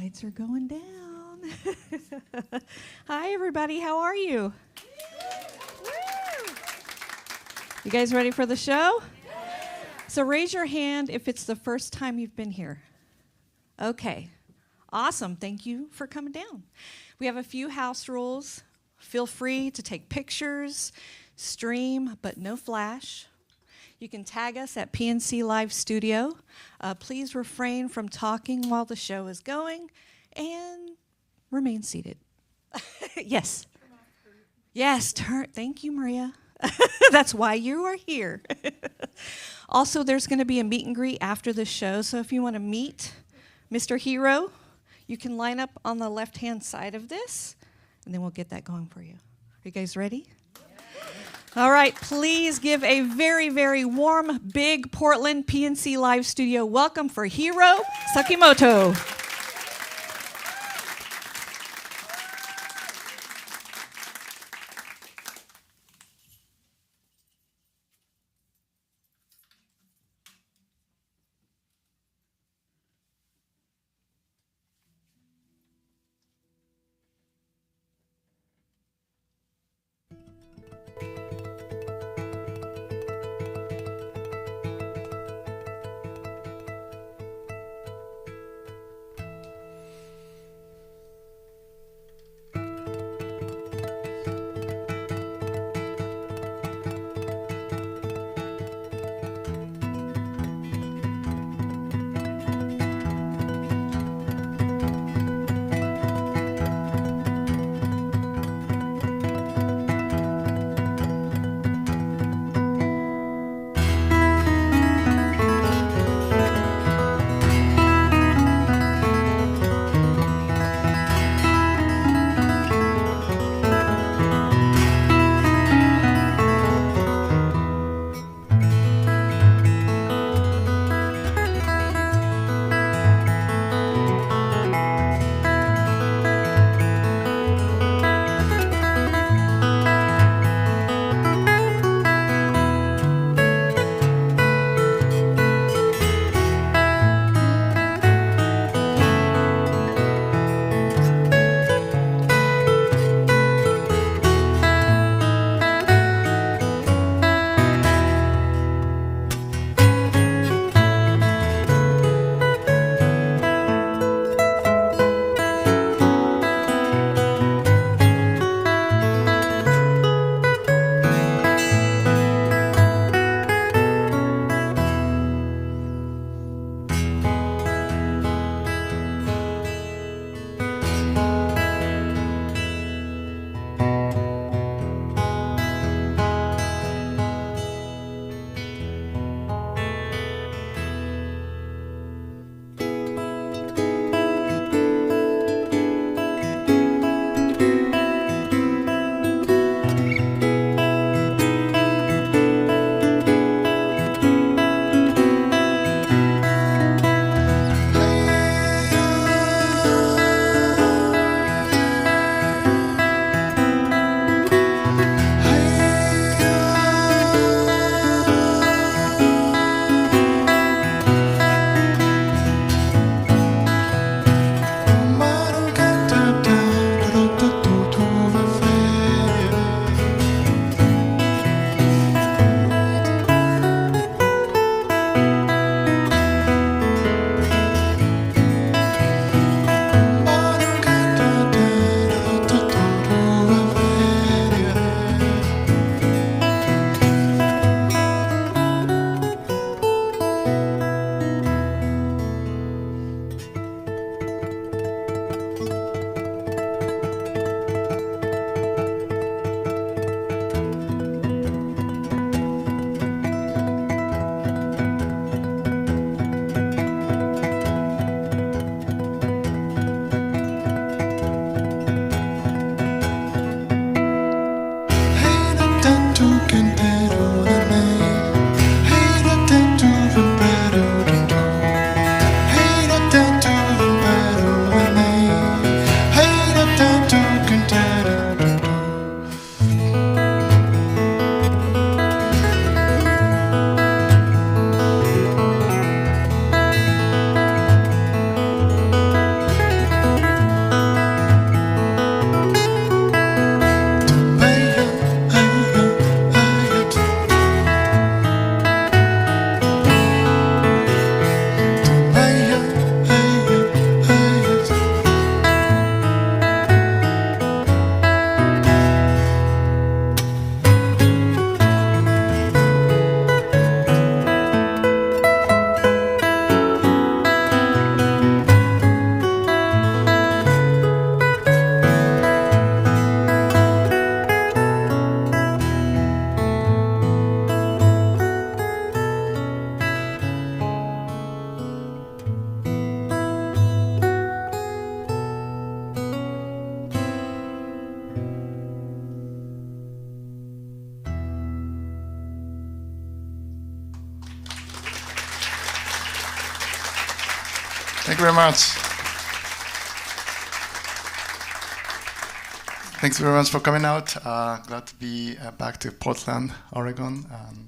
lights are going down. Hi, everybody. How are you? You guys ready for the show? So raise your hand if it's the first time you've been here. Okay. Awesome. Thank you for coming down. We have a few house rules. Feel free to take pictures, stream, but no flash. You can tag us at PNC Live Studio. Please refrain from talking while the show is going and remain seated. Yes. Yes, thank you, Maria. That's why you are here. Also, there's going to be a meet and greet after the show, so if you want to meet Mr. Hiro, you can line up on the left-hand side of this, and then we'll get that going for you. Are you guys ready? All right, please give a very, very warm, big Portland PNC Live Studio welcome for Hiroya Tsukamoto. Thank you very much. Thanks very much for coming out. Glad to be back to Portland, Oregon. And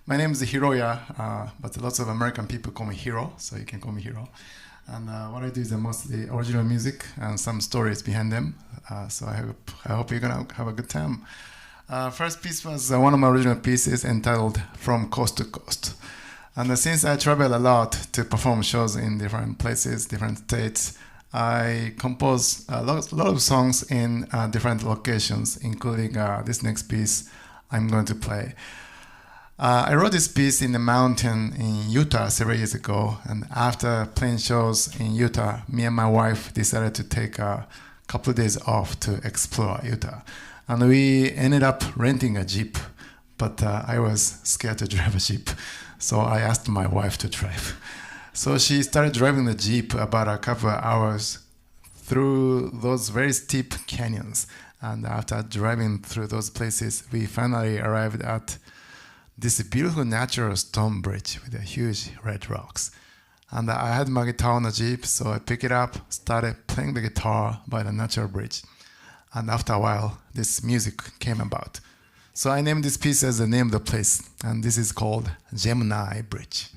my name is Hiroya, but lots of American people call me Hiro, so you can call me Hiro. And what I do is mostly original music and some stories behind them. So I hope you're gonna have a good time. First piece was one of my original pieces entitled "From Coast to Coast." And since I travel a lot to perform shows in different places, different states, I compose a lot of songs in different locations, including this next piece I'm going to play. I wrote this piece in the mountain in Utah several years ago, and after playing shows in Utah, me and my wife decided to take a couple of days off to explore Utah. And we ended up renting a Jeep, but I was scared to drive a Jeep, so I asked my wife to drive. So she started driving the Jeep about a couple of hours through those very steep canyons. And after driving through those places, we finally arrived at this beautiful natural stone bridge with the huge red rocks. And I had my guitar on the Jeep, so I picked it up, started playing the guitar by the natural bridge. And after a while, this music came about. So I named this piece as the name of the place, and this is called Gemini Bridge.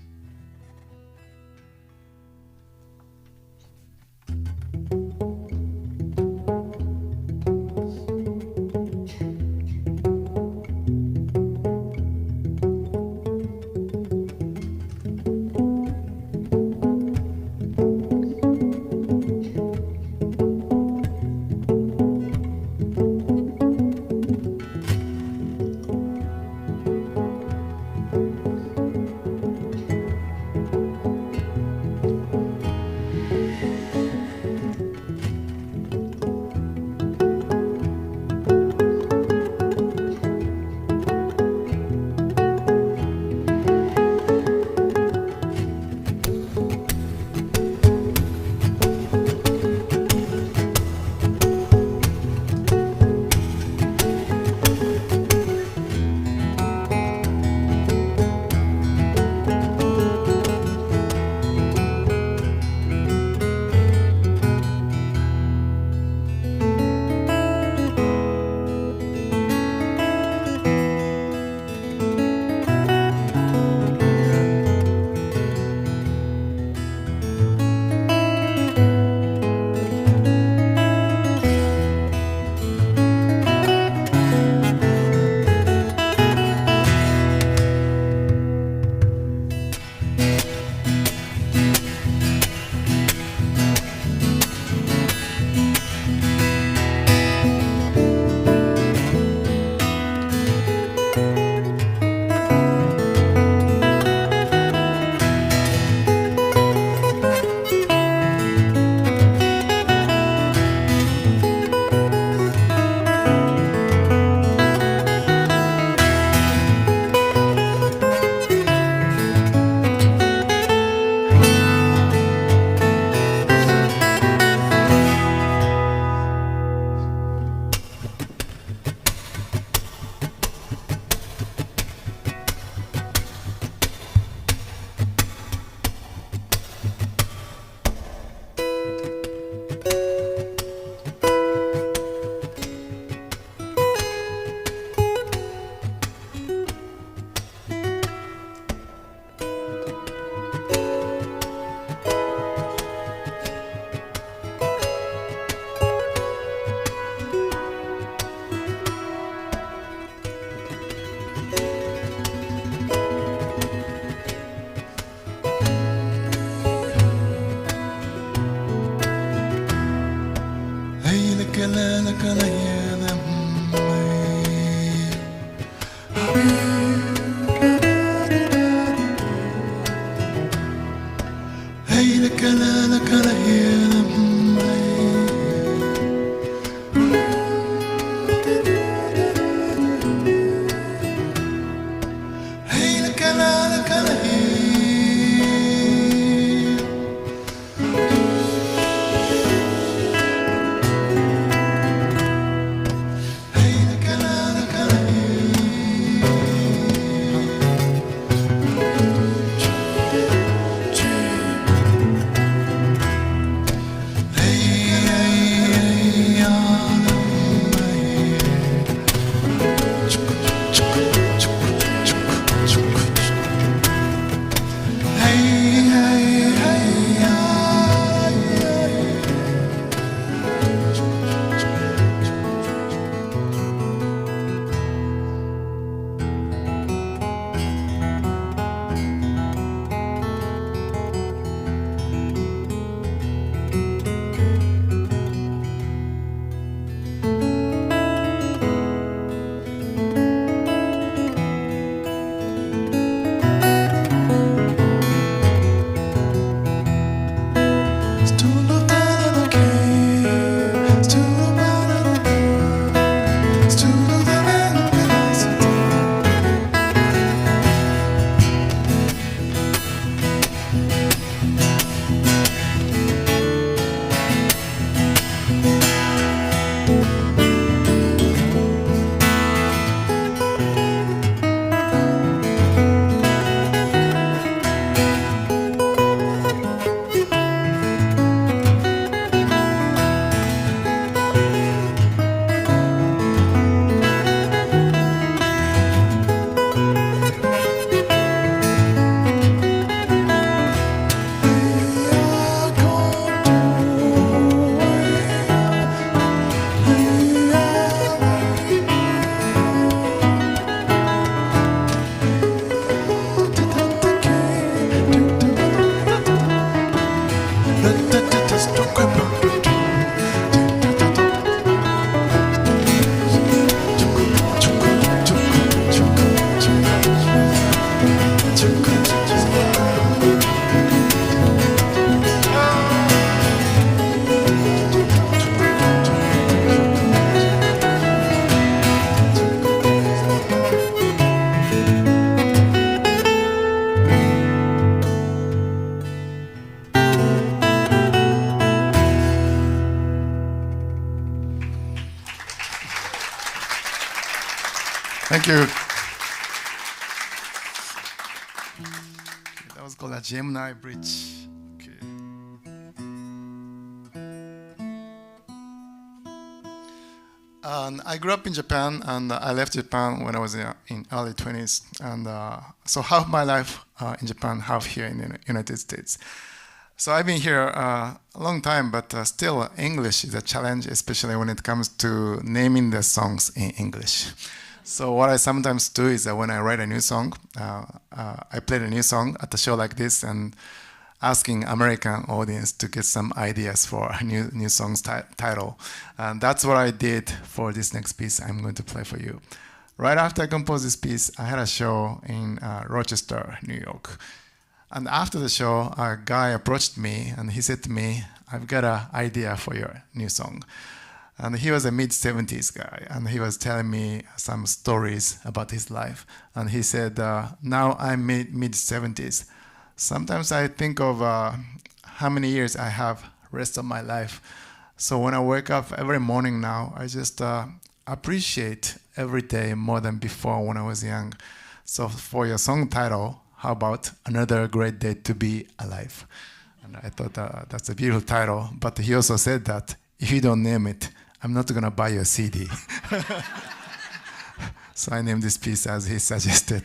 Thank you. That was called a Gemini Bridge. Okay. And I grew up in Japan, and I left Japan when I was in early 20s. And so half my life in Japan, half here in the United States. So I've been here a long time, but still English is a challenge, especially when it comes to naming the songs in English. So what I sometimes do is that when I write a new song, I play a new song at a show like this and asking American audience to get some ideas for a new song's title. And that's what I did for this next piece I'm going to play for you. Right after I composed this piece, I had a show in Rochester, New York. And after the show, a guy approached me and he said to me, I've got an idea for your new song. And he was a mid-70s guy, and he was telling me some stories about his life. And he said, now I'm mid-70s. Sometimes I think of how many years I have rest of my life. So when I wake up every morning now, I just appreciate every day more than before when I was young. So for your song title, how about Another Great Day to Be Alive? And I thought that's a beautiful title, but he also said that if you don't name it, I'm not gonna buy you a CD. So I named this piece as he suggested.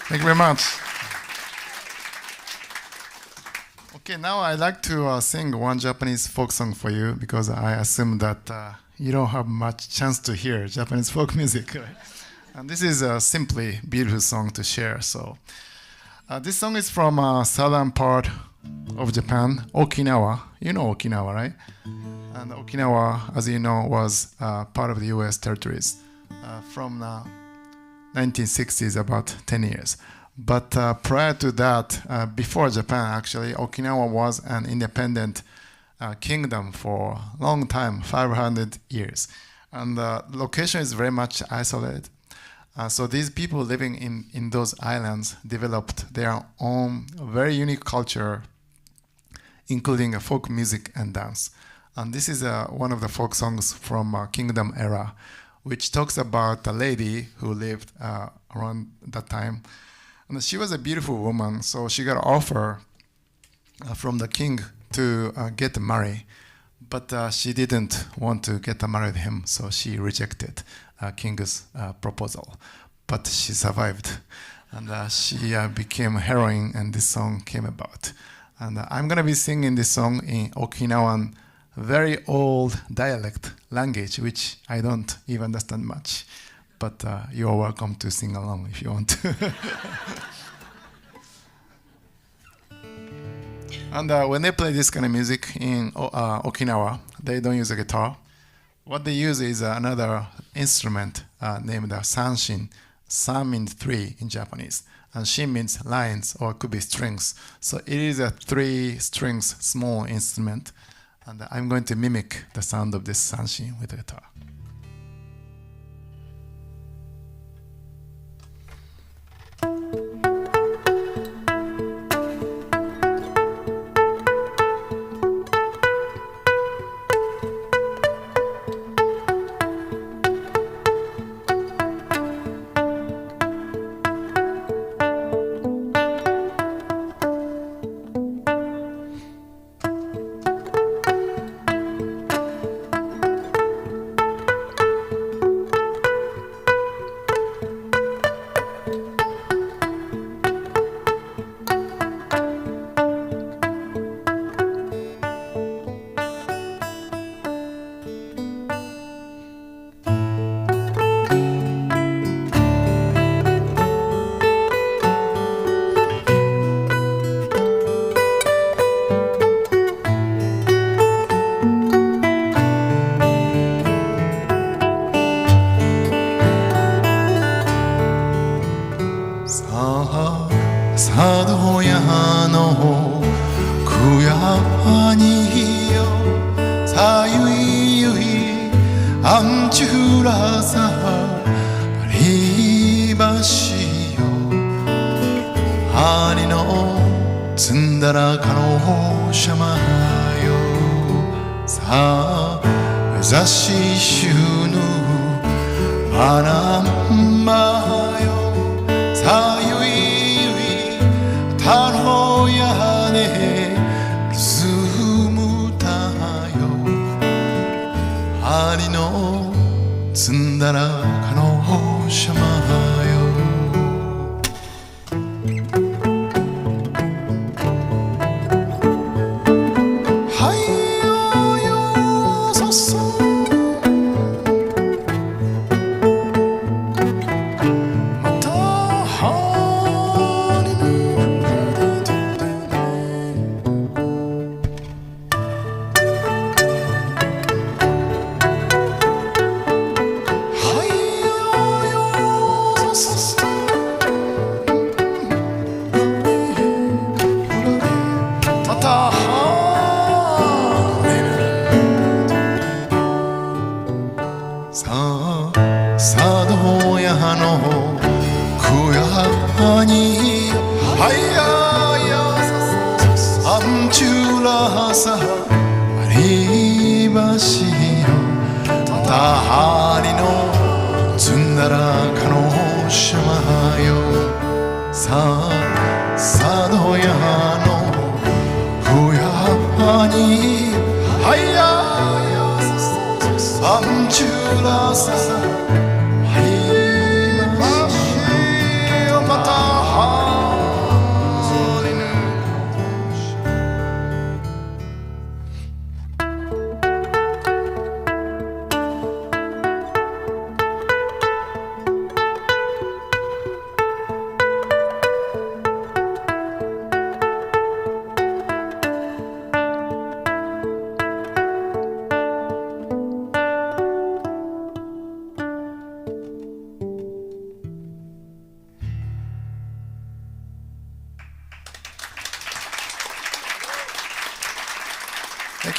Thank you very much. Okay, now I'd like to sing one Japanese folk song for you because I assume that you don't have much chance to hear Japanese folk music, right? And this is a simply beautiful song to share. So this song is from southern part of Japan, Okinawa. You know Okinawa, right? And Okinawa, as you know, was part of the U.S. territories from 1960s, about 10 years. But prior to that, before Japan, actually, Okinawa was an independent kingdom for a long time, 500 years. And the location is very much isolated. So these people living in those islands developed their own very unique culture, including folk music and dance. And this is one of the folk songs from Kingdom era, which talks about a lady who lived around that time. And she was a beautiful woman, so she got an offer from the king to get married. But she didn't want to get married with him, so she rejected king's proposal. But she survived, and she became a heroine, and this song came about. And I'm going to be singing this song in Okinawan, very old dialect language, which I don't even understand much. But you are welcome to sing along if you want to. And when they play this kind of music in Okinawa, they don't use a guitar. What they use is another instrument named sanshin. San means three in Japanese, and shin means lines, or it could be strings. So it is a 3 strings small instrument, and I'm going to mimic the sound of this sanshin with the guitar.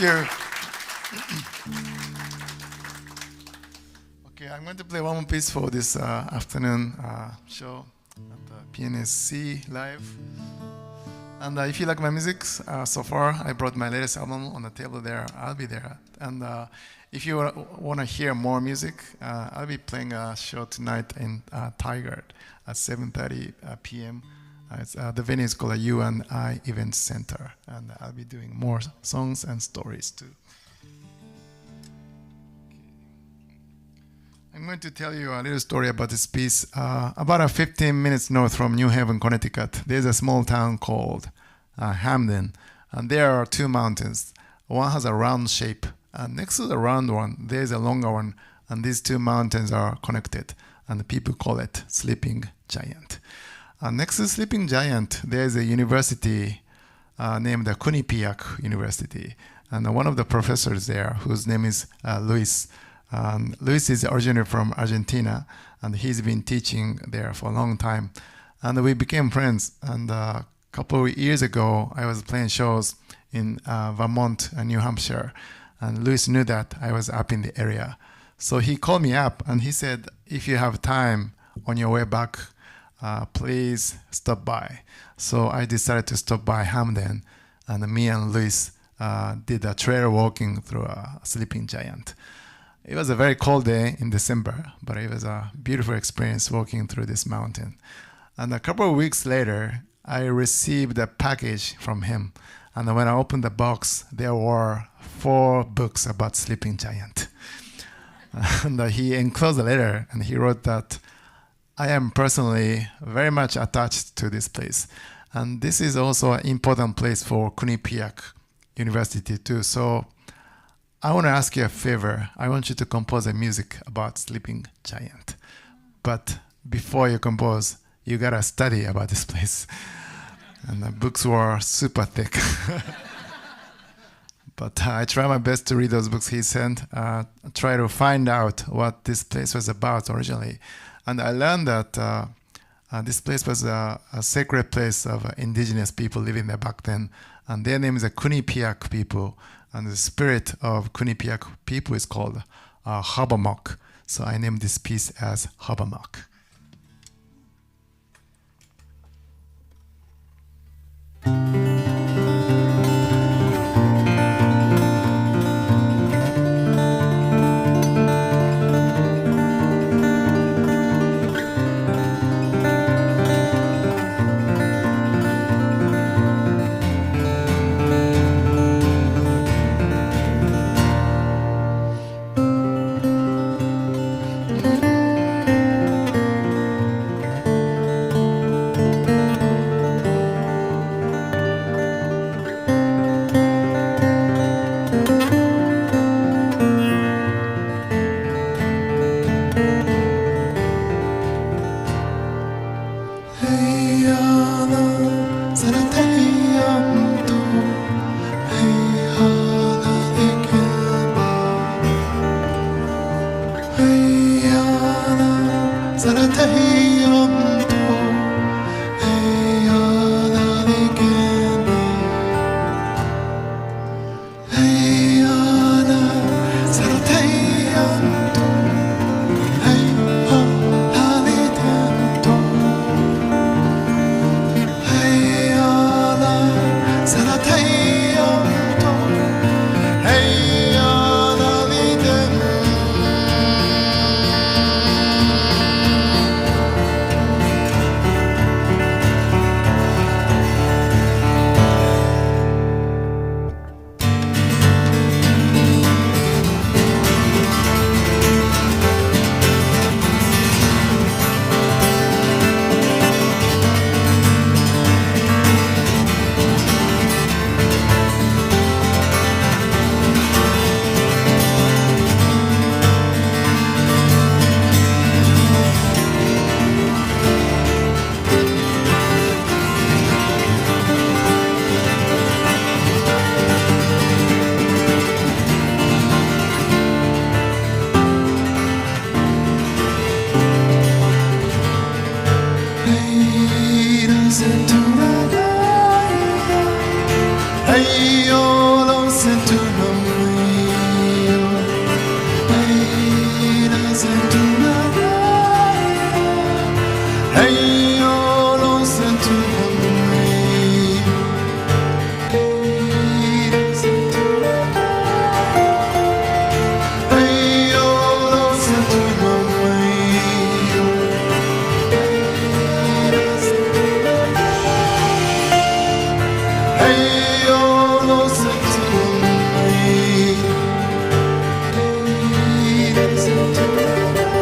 Thank you. Okay, I'm going to play one more piece for this afternoon show at the PNC Live. And if you like my music so far, I brought my latest album on the table there. I'll be there. And if you want to hear more music, I'll be playing a show tonight in Tiger at 7:30 p.m. The venue is called a UNI Event Center, and I'll be doing more songs and stories too. I'm going to tell you a little story about this piece. About 15 minutes north from New Haven, Connecticut, there's a small town called Hamden, and there are two mountains. One has a round shape, and next to the round one, there's a longer one, and these two mountains are connected, and the people call it Sleeping Giant. Next to Sleeping Giant, there's a university named the Quinnipiac University, and one of the professors there, whose name is Luis. Luis is originally from Argentina, and he's been teaching there for a long time. And we became friends. And a couple of years ago, I was playing shows in Vermont and New Hampshire. And Luis knew that I was up in the area. So he called me up and he said, if you have time on your way back, please stop by. So I decided to stop by Hamden, and me and Luis did a trail walking through a sleeping giant. It was a very cold day in December, but it was a beautiful experience walking through this mountain. And a couple of weeks later, I received a package from him. And when I opened the box, there were 4 books about sleeping giant. And he enclosed a letter, and he wrote that I am personally very much attached to this place. And this is also an important place for Quinnipiac University too. So I want to ask you a favor. I want you to compose a music about sleeping giant. But before you compose, you got to study about this place. And the books were super thick. But I try my best to read those books he sent, try to find out what this place was about originally. And I learned that this place was a sacred place of indigenous people living there back then. And their name is the Quinnipiac people. And the spirit of Quinnipiac people is called Habamok. So I named this piece as Habamok. listen to the hey, oh, listen to the rain. Hey, listen to the hey, oh, listen to the rain. Hey, oh, listen to the rain. Hey, listen to the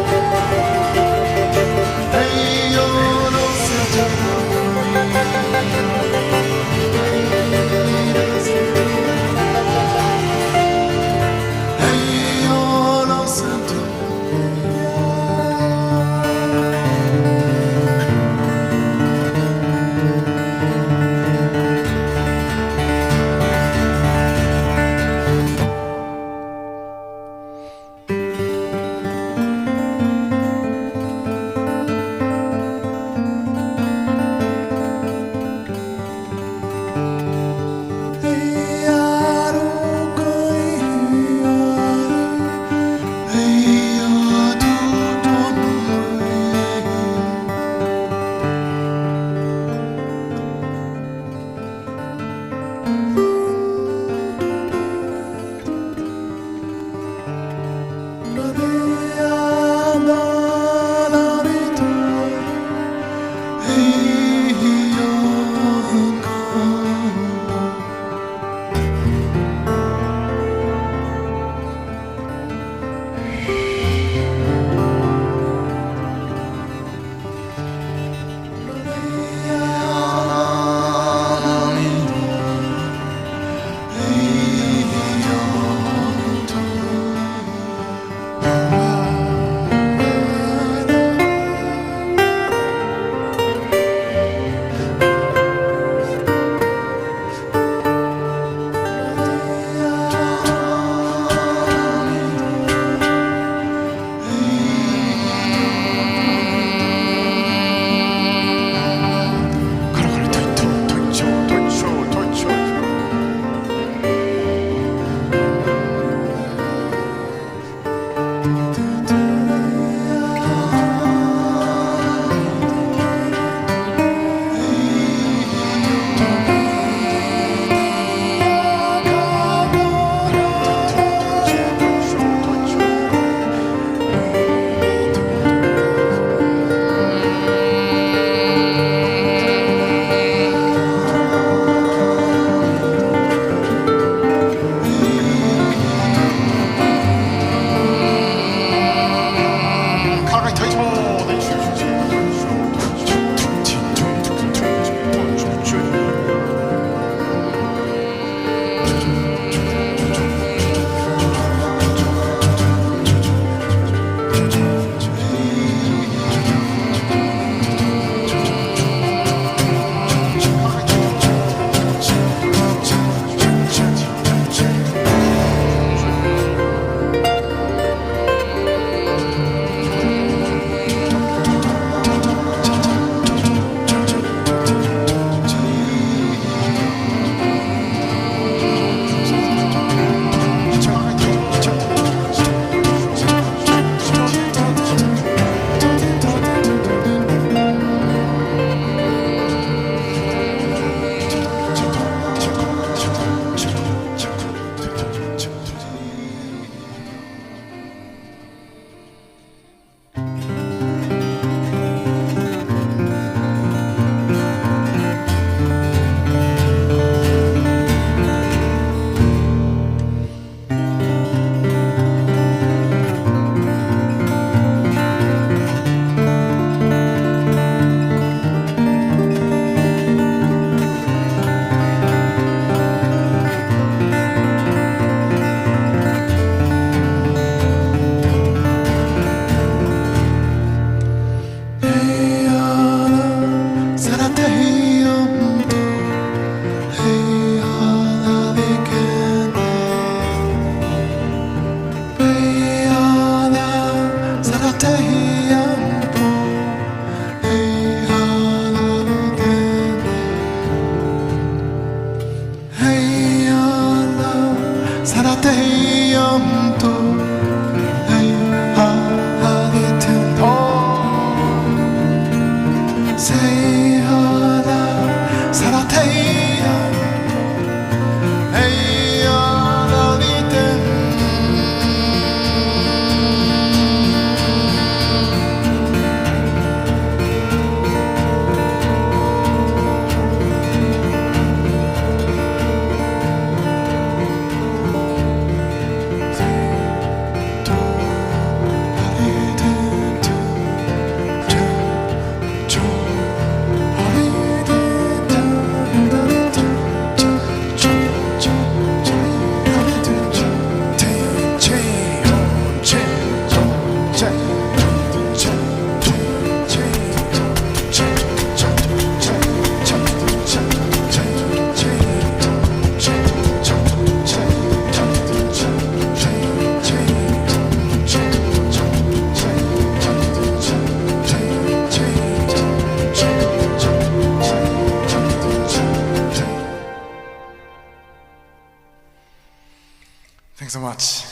so much.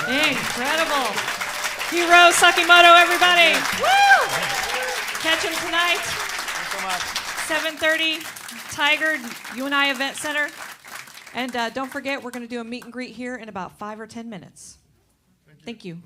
Incredible. Hiroya Tsukamoto, everybody. Woo! Catch him tonight. Thanks so much. 7:30, Tiger, UNI Event Center. And don't forget, we're going to do a meet and greet here in about 5 or 10 minutes. Thank you.